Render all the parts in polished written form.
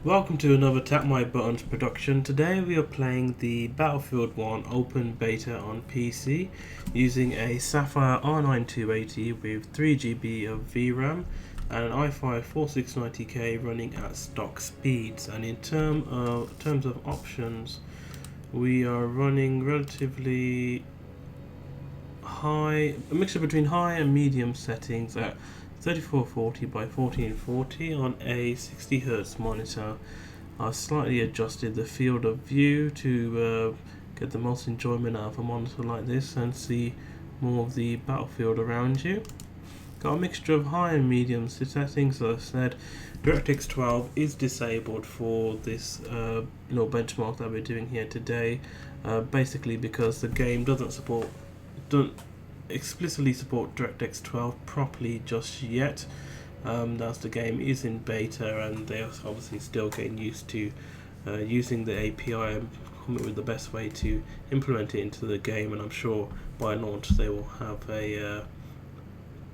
Welcome to another Tap My Buttons production. Today we are playing the Battlefield 1 open beta on PC using a Sapphire R9 280 with 3GB of VRAM and an i5 4690K running at stock speeds. And in terms of options, we are running relatively high, a mixture between high and medium settings at 3440 by 1440 on a 60Hz monitor. I've slightly adjusted the field of view to get the most enjoyment out of a monitor like this and see more of the battlefield around you. Got a mixture of high and medium settings. As I said, DirectX 12 is disabled for this little benchmark that we're doing here today, basically because the game doesn't explicitly support DirectX 12 properly just yet. As the game is in beta and they're obviously still getting used to using the API and coming up with the best way to implement it into the game, and I'm sure by launch they will have a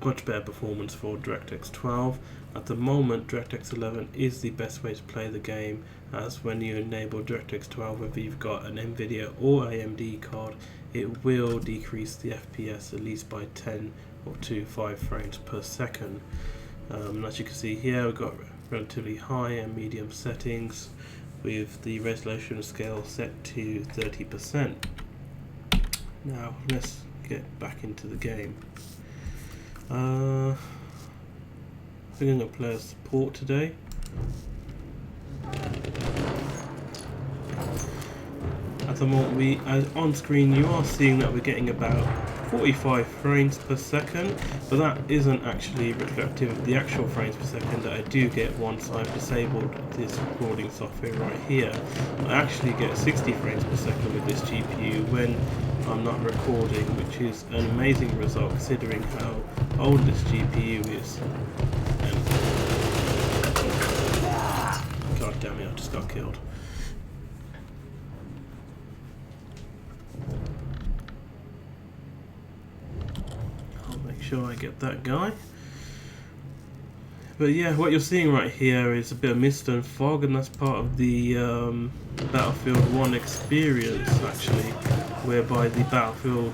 much better performance for DirectX 12. At the moment, DirectX 11 is the best way to play the game, as when you enable DirectX 12, whether you've got an NVIDIA or AMD card, it will decrease the FPS at least by 10 or 5 frames per second. As you can see here, we've got relatively high and medium settings with the resolution scale set to 30%. Now let's get back into the game. I think I'm going to play as support today. At the moment, on screen you are seeing that we're getting about 45 frames per second, but that isn't actually reflective of the actual frames per second that I do get once I've disabled this recording software right here. I actually get 60 frames per second with this GPU when I'm not recording, which is an amazing result considering how old this GPU is. God damn it, I just got killed. Sure, I get that guy. But yeah, what you're seeing right here is a bit of mist and fog, and that's part of the Battlefield 1 experience actually, whereby the battlefield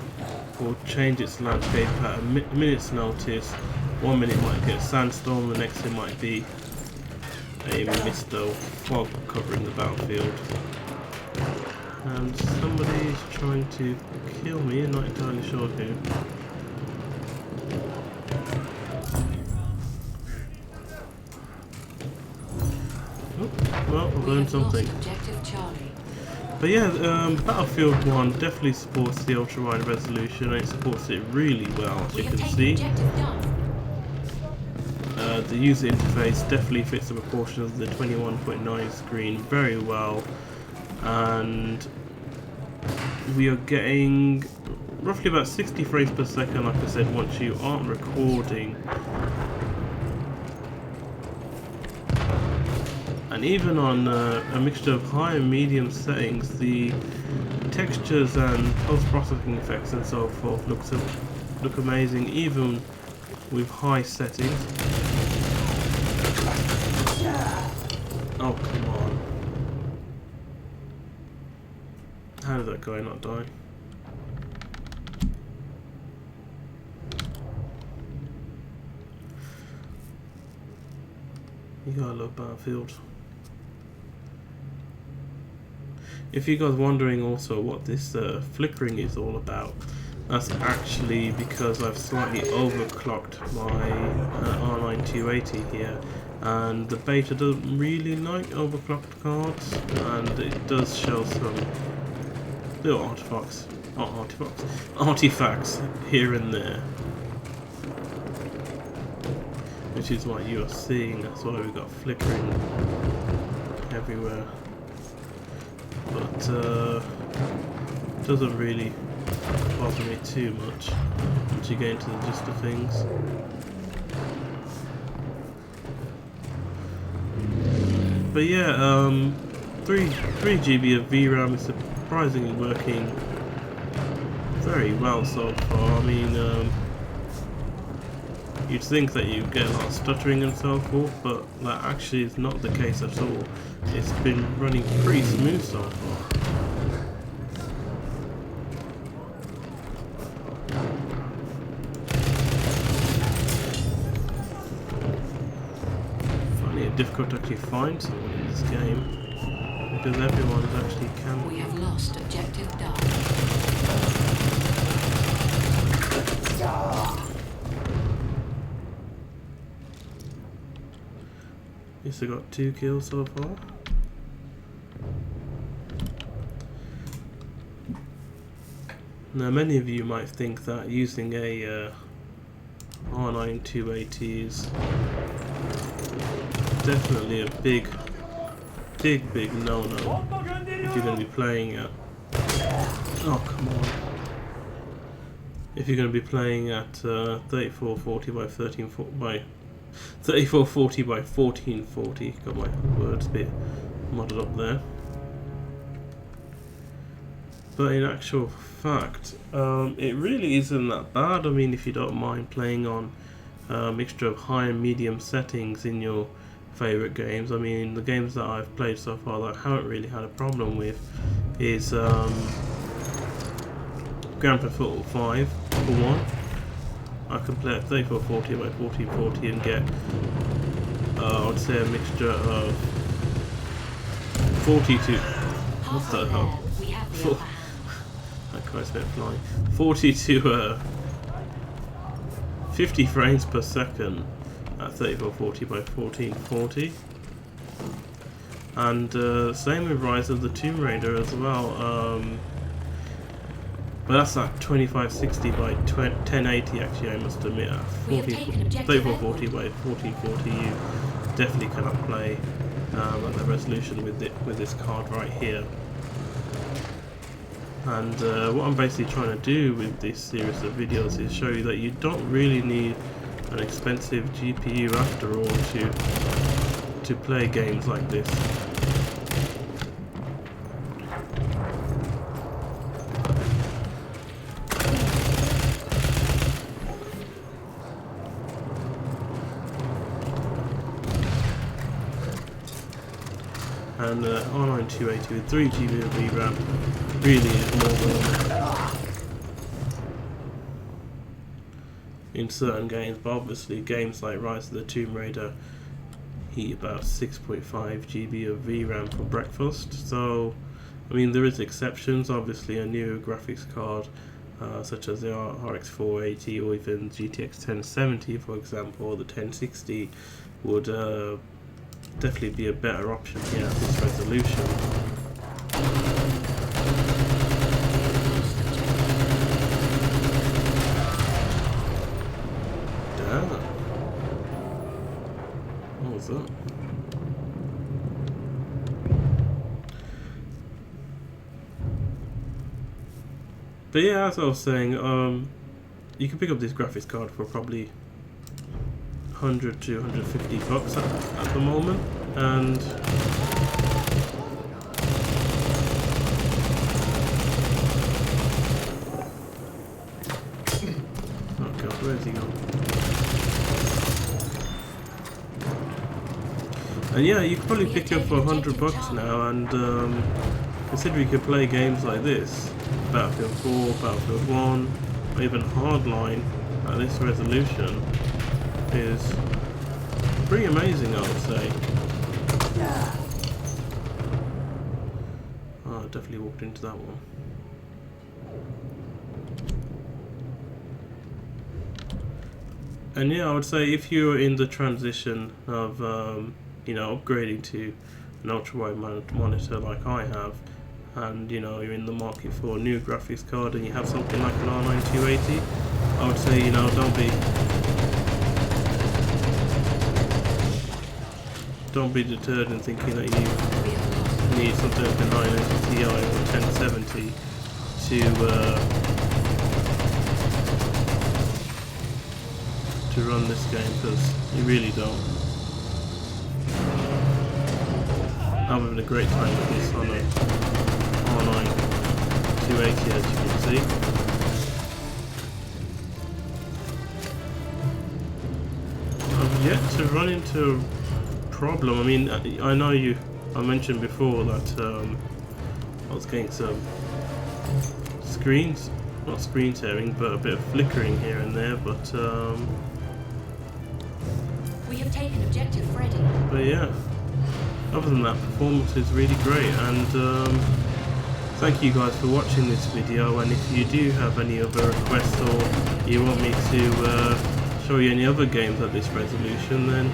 will change its landscape at a minute's notice. 1 minute might get a sandstorm, the next it might be a mist or fog covering the battlefield. And somebody is trying to kill me, I'm not entirely sure who. Well, I've learned something. But yeah, Battlefield 1 definitely supports the ultra-wide resolution, and it supports it really well, as you can see. The user interface definitely fits the proportions of the 21.9 screen very well, and we are getting roughly about 60 frames per second, like I said, once you aren't recording. And even on a mixture of high and medium settings, the textures and post-processing effects and so forth look amazing, even with high settings. Oh, come on. How did that guy not die? You gotta love Battlefield. If you guys are wondering also what this flickering is all about, that's actually because I've slightly overclocked my R9 280 here, and the beta doesn't really like overclocked cards, and it does show some little artifacts here and there, which is what you are seeing. That's why we've got flickering everywhere. But it doesn't really bother me too much once you get into the gist of things. But yeah, 3GB of VRAM is surprisingly working very well so far. I mean, you'd think that you get a lot of stuttering and so forth, but that actually is not the case at all. It's been running pretty smooth so far. Finding it difficult to actually find someone in this game because everyone's actually camping. We have lost objective Dark. Yes, I got 2 kills so far. Now, many of you might think that using a R9 280 is definitely a big no-no if you're going to be playing at. Oh, come on. If you're going to be playing at 3440 by 3440 by 1440. Got my words a bit muddled up there. But in actual fact, it really isn't that bad. I mean, if you don't mind playing on a mixture of high and medium settings in your favourite games. I mean, the games that I've played so far that I haven't really had a problem with is Grand Theft Auto 5 for one. I can play at 3440 by 1440 and get, I would say, a mixture of 42. What's that? I can't spit flying. 40 to 50 frames per second at 3440 by 1440. And same with Rise of the Tomb Raider as well. But that's at 2560 by 1080 actually, I must admit. At 3440 by 1440 you definitely cannot play at the resolution with this card right here. And what I'm basically trying to do with this series of videos is show you that you don't really need an expensive GPU after all to play games like this. And R9 280 with 3 GB of VRAM really is more than in certain games, but obviously games like Rise of the Tomb Raider eat about 6.5 GB of VRAM for breakfast. So, I mean, there is exceptions. Obviously, a newer graphics card such as the RX 480 or even GTX 1070, for example, or the 1060 would definitely be a better option here at this resolution. Damn. What was that? But yeah, as I was saying, you can pick up this graphics card for probably 100 to 150 bucks at the moment, and oh god, where's he gone? And yeah, you can probably pick it up for 100 bucks now, and consider you could play games like this, Battlefield 4, Battlefield 1, or even Hardline at this resolution is pretty amazing, I would say. Oh, I definitely walked into that one. And yeah, I would say if you're in the transition of you know, upgrading to an ultra-wide monitor like I have, and you know, you're in the market for a new graphics card and you have something like an R9 280, I would say, you know, don't be deterred in thinking that you need something like a 980 Ti or 1070 to run this game, because you really don't. I'm having a great time with this on a R9 280, as you can see. to run into a problem. I mean, I know I mentioned before that I was getting some not screen tearing, but a bit of flickering here and there, but We have taken objective Freddy. but yeah, other than that, performance is really great, and thank you guys for watching this video. And if you do have any other requests, or you want me to show you any other games at this resolution, then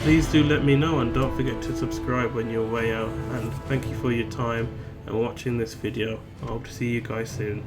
please do let me know, and don't forget to subscribe when you're way out. And thank you for your time and watching this video. I hope to see you guys soon.